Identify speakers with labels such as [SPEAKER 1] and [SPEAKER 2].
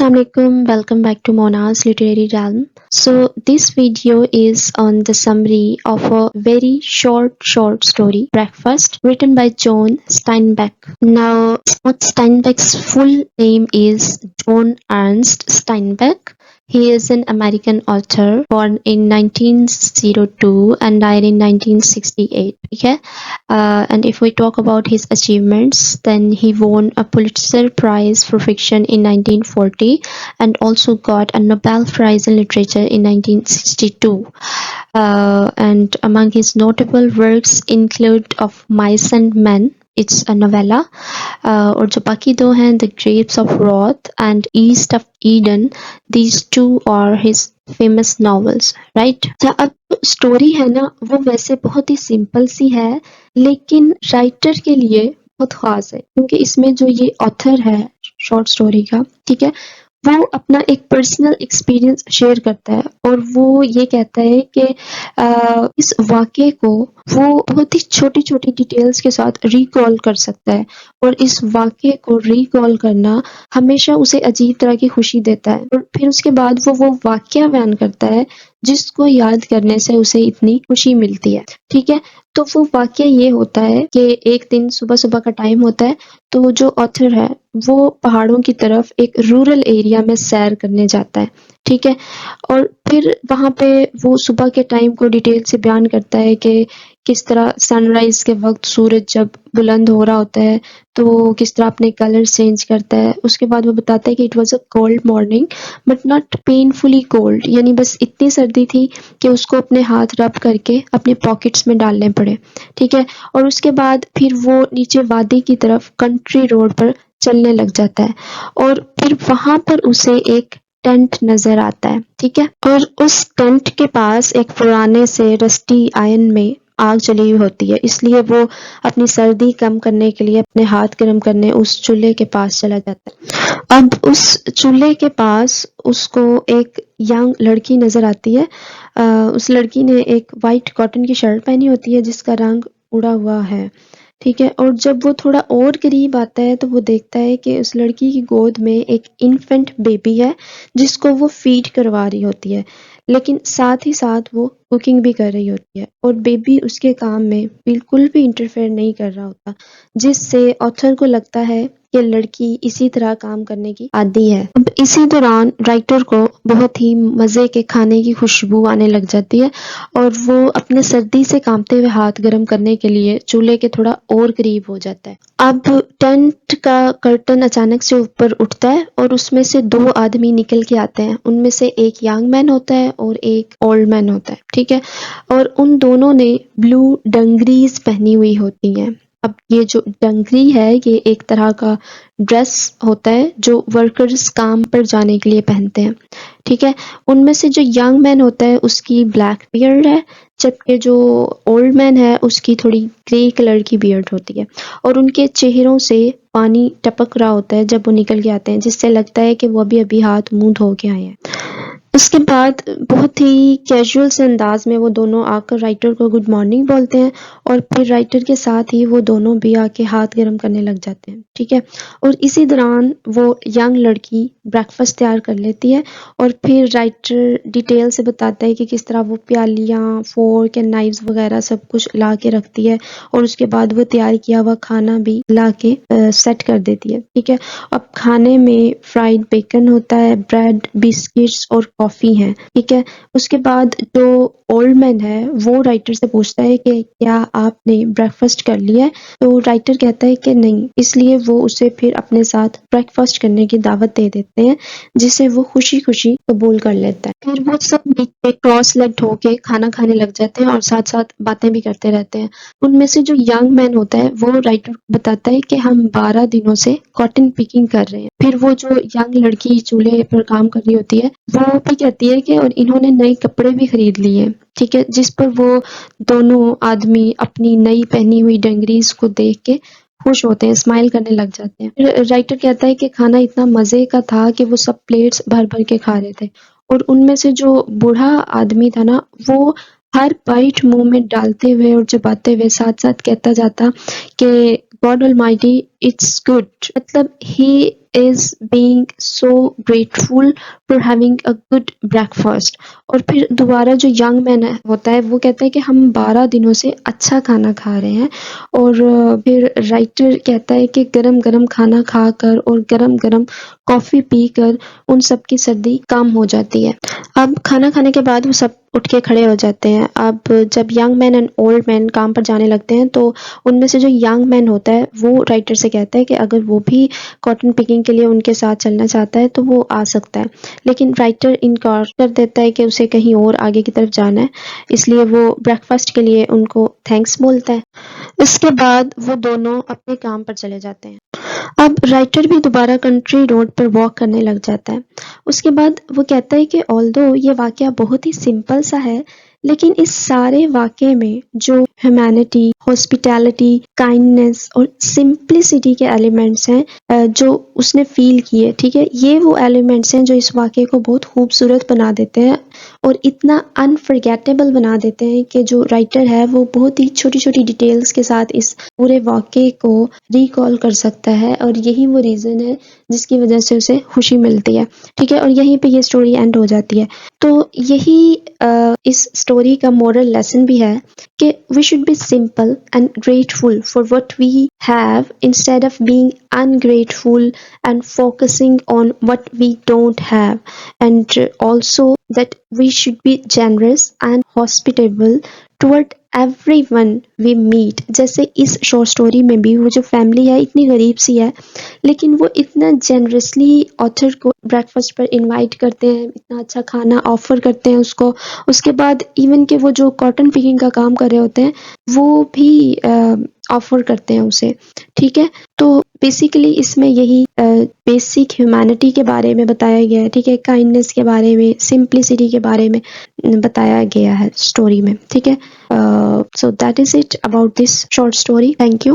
[SPEAKER 1] Assalamualaikum, welcome back to Mona's Literary Realm. So this video is on the summary of a very short story, Breakfast, written by John Steinbeck. Now, Steinbeck's full name is John Ernst Steinbeck. He is an American author born in 1902 and died in 1968. Okay? And if we talk about his achievements, then he won a Pulitzer Prize for fiction in 1940 and also got a Nobel Prize in Literature in 1962. And among his notable works include Of Mice and Men, it's a novella, اور جو باقی دو ہیں The Grapes of Wrath and East of Eden, these two are his famous novels, right? اب story ہے نا وہ ویسے بہت ہی سمپل سی ہے لیکن رائٹر کے لیے بہت خاص ہے کیونکہ اس میں جو یہ آتھر ہے شارٹ سٹوری کا، ٹھیک ہے، وہ اپنا ایک پرسنل ایکسپیرینس شیئر کرتا ہے اور وہ یہ کہتا ہے کہ اس واقعے کو وہ بہت ہی چھوٹی چھوٹی ڈیٹیلز کے ساتھ ریکال کر سکتا ہے اور اس واقعے کو ریکال کرنا ہمیشہ اسے عجیب طرح کی خوشی دیتا ہے، اور پھر اس کے بعد وہ واقعہ بیان کرتا ہے جس کو یاد کرنے سے اسے اتنی خوشی ملتی ہے، ٹھیک ہے۔ تو وہ واقعہ یہ ہوتا ہے کہ ایک دن صبح کا ٹائم ہوتا ہے تو جو آتھر ہے وہ پہاڑوں کی طرف ایک رورل ایریا میں سیر کرنے جاتا ہے، ٹھیک ہے، اور پھر وہاں پہ وہ صبح کے ٹائم کو ڈیٹیل سے بیان کرتا ہے کہ کس طرح سن رائز کے وقت سورج جب بلند ہو رہا ہوتا ہے تو وہ کس طرح اپنے کلر چینج کرتا ہے۔ اس کے بعد وہ بتاتا ہے کہ it was a cold morning but not painfully cold, یعنی بس اتنی سردی تھی کہ اس کو اپنے ہاتھ رب کر کے اپنے پاکٹس میں ڈالنے پڑے، ٹھیک ہے، اور اس کے بعد پھر وہ نیچے وادی کی طرف کنٹری روڈ پر چلنے لگ جاتا ہے اور پھر وہاں پر اسے ایک ٹینٹ نظر آتا ہے، ٹھیک ہے، اور اس ٹینٹ کے پاس ایک پرانے سے رسٹی آئرن میں آگ جلی ہوئی ہوتی ہے، اس لیے وہ اپنی سردی کم کرنے کے لیے اپنے ہاتھ گرم کرنے اس چولہے کے پاس چلا جاتا ہے۔ اب اس چولہے کے پاس اس کو ایک ینگ لڑکی نظر آتی ہے، اس لڑکی نے ایک وائٹ کاٹن کی شرٹ پہنی ہوتی ہے جس کا رنگ اڑا ہوا ہے، ٹھیک ہے، اور جب وہ تھوڑا اور قریب آتا ہے تو وہ دیکھتا ہے کہ اس لڑکی کی گود میں ایک انفینٹ بیبی ہے جس کو وہ فیڈ کروا رہی ہوتی ہے، لیکن ساتھ ہی ساتھ وہ کوکنگ بھی کر رہی ہوتی ہے اور بیبی اس کے کام میں بالکل بھی انٹرفیئر نہیں کر رہا ہوتا، جس سے آتھر کو لگتا ہے کہ لڑکی اسی طرح کام کرنے کی عادی ہے۔ اب اسی دوران رائٹر کو بہت ہی مزے کے کھانے کی خوشبو آنے لگ جاتی ہے اور وہ اپنے سردی سے کانپتے ہوئے ہاتھ گرم کرنے کے لیے چولہے کے تھوڑا اور قریب ہو جاتا ہے۔ اب ٹینٹ کا کرٹن اچانک سے اوپر اٹھتا ہے اور اس میں سے دو آدمی نکل کے آتے ہیں، ان میں سے ایک ینگ مین ہوتا ہے اور ایک اولڈ مین ہوتا ہے، ٹھیک ہے، اور ان دونوں نے بلو ڈنگریز پہنی ہوئی ہوتی ہیں۔ اب یہ جو ڈنگری ہے یہ ایک طرح کا ڈریس ہوتا ہے جو ورکرز کام پر جانے کے لیے پہنتے ہیں، ٹھیک ہے، ان میں سے جو ینگ مین ہوتا ہے اس کی بلیک بیئرڈ ہے جبکہ جو اولڈ مین ہے اس کی تھوڑی گرے کلر کی بیئرڈ ہوتی ہے اور ان کے چہروں سے پانی ٹپک رہا ہوتا ہے جب وہ نکل کے آتے ہیں، جس سے لگتا ہے کہ وہ ابھی ہاتھ منہ دھو کے آئے ہیں۔ اس کے بعد بہت ہی کیجول سے انداز میں وہ دونوں آ کر رائٹر کو گڈ مارننگ بولتے ہیں اور پھر رائٹر کے ساتھ ہی وہ دونوں بھی آ کے ہاتھ گرم کرنے لگ جاتے ہیں، ٹھیک ہے، اور اسی دوران وہ ینگ لڑکی بریکفاسٹ تیار کر لیتی ہے اور پھر رائٹر ڈیٹیل سے بتاتا ہے کہ کس طرح وہ پیالیاں، فورک اینڈ نائفز وغیرہ سب کچھ لا کے رکھتی ہے اور اس کے بعد وہ تیار کیا ہوا کھانا بھی لا کے سیٹ کر دیتی ہے، ٹھیک ہے۔ اب کھانے میں فرائیڈ بیکن ہوتا ہے، بریڈ، بسکٹس اور کافی ہیں، ٹھیک ہے۔ اس کے بعد جو اولڈ مین ہے وہ رائٹر سے پوچھتا ہے کہ کیا آپ نے بریکفاسٹ کر لیا ہے، تو رائٹر کہتا ہے کہ نہیں، اس لیے وہ اسے پھر اپنے ساتھ بریکفاسٹ کرنے کی دعوت دے دیتے ہیں جسے وہ خوشی خوشی قبول کر لیتا ہے۔ پھر وہ سب نیچے کراس لیگڈ ہو کے کھانا کھانے لگ جاتے ہیں اور ساتھ ساتھ باتیں بھی کرتے رہتے ہیں۔ ان میں سے جو ینگ مین ہوتا ہے وہ رائٹر کو بتاتا ہے کہ ہم 12 دنوں سے کاٹن پیکنگ کر رہے ہیں۔ پھر وہ جو ینگ لڑکی چولہے پر کام کر رہی ہوتی ہے وہ بھی کہتی ہے کہ اور انہوں نے نئے کپڑے بھی خرید لیے، ٹھیک ہے، جس پر وہ دونوں آدمی اپنی نئی پہنی ہوئی ڈنگریز کو دیکھ کے خوش ہوتے ہیں، اسمائل کرنے لگ جاتے ہیں۔ رائٹر کہتا ہے کہ کھانا اتنا مزے کا تھا کہ وہ سب پلیٹس بھر بھر کے کھا رہے تھے اور ان میں سے جو بوڑھا آدمی تھا نا وہ ہر بائٹ منہ میں ڈالتے ہوئے اور چباتے ہوئے ساتھ ساتھ کہتا جاتا کہ گاڈ آلمائٹی it's good. مطلب he is being so grateful for having a good breakfast. اور پھر دوبارہ جو ینگ مین ہوتا ہے وہ کہتا ہے کہ ہم 12 دنوں سے اچھا کھانا کھا رہے ہیں. اور پھر رائٹر کہتا ہے کہ گرم گرم کھانا کھا کر اور گرم گرم کافی پی کر ان سب کی سردی کم ہو جاتی ہے. اب کھانا کھانے کے بعد وہ سب اٹھ کے کھڑے ہو جاتے ہیں. اب جب young man and old man کام پر جانے لگتے ہیں تو ان میں سے جو ینگ مین ہوتا ہے وہ رائٹر سے کہتا ہے کہ اگر وہ بھی کاٹن پکنگ کے لیے ان کے ساتھ چلنا چاہتا ہے تو وہ آ سکتا ہے. لیکن رائٹر انکار کر دیتا ہے کہ اسے کہیں اور آگے کی طرف جانا ہے، اس لیے وہ بریک فاسٹ کے لیے ان کو تھینکس بولتا ہے. اس کے بعد وہ دونوں اپنے کام پر چلے جاتے ہیں. اب رائٹر بھی دوبارہ کنٹری روڈ پر واک کرنے لگ جاتا ہے. اس کے بعد وہ کہتا ہے کہ آلدو یہ واقعہ بہت ہی سمپل سا ہے، لیکن اس سارے واقعے میں جو ہیومینٹی، ہاسپٹیلٹی، کائنڈنس اور سمپلسٹی کے ایلیمنٹس ہیں جو اس نے فیل کیے، ٹھیک ہے، یہ وہ ایلیمنٹس ہیں جو اس واقعے کو بہت خوبصورت بنا دیتے ہیں اور اتنا انفرگیٹیبل بنا دیتے ہیں کہ جو رائٹر ہے وہ بہت ہی چھوٹی چھوٹی ڈیٹیلز کے ساتھ اس پورے واقعے کو ریکال کر سکتا ہے. اور یہی وہ ریزن ہے جس کی وجہ سے اسے خوشی ملتی ہے، ٹھیک ہے. اور یہیں پہ یہ سٹوری اینڈ ہو جاتی ہے. تو یہی اس سٹوری کا مورل لیسن بھی ہے کہ we should be simple and grateful for what we have instead of being ungrateful and focusing on what we don't have, and also that we should be generous and hospitable toward everyone we meet. جیسے اس short story میں بھی وہ جو family ہے اتنی غریب سی ہے لیکن وہ اتنا جنرسلی آتھر کو بریک فاسٹ پر انوائٹ کرتے ہیں، اتنا اچھا کھانا آفر کرتے ہیں اس کو. اس کے بعد ایون کہ وہ جو کاٹن پکنگ کا کام کر رہے ہوتے ہیں وہ بھی آفر کرتے ہیں اسے، ٹھیک ہے. تو بیسیکلی اس میں یہی بیسک ہیومینٹی کے بارے میں بتایا گیا ہے، ٹھیک ہے، کائنڈنس کے بارے میں، سمپلسٹی کے بارے میں بتایا گیا ہے اسٹوری میں، ٹھیک ہے. So that is it about this short story. Thank you.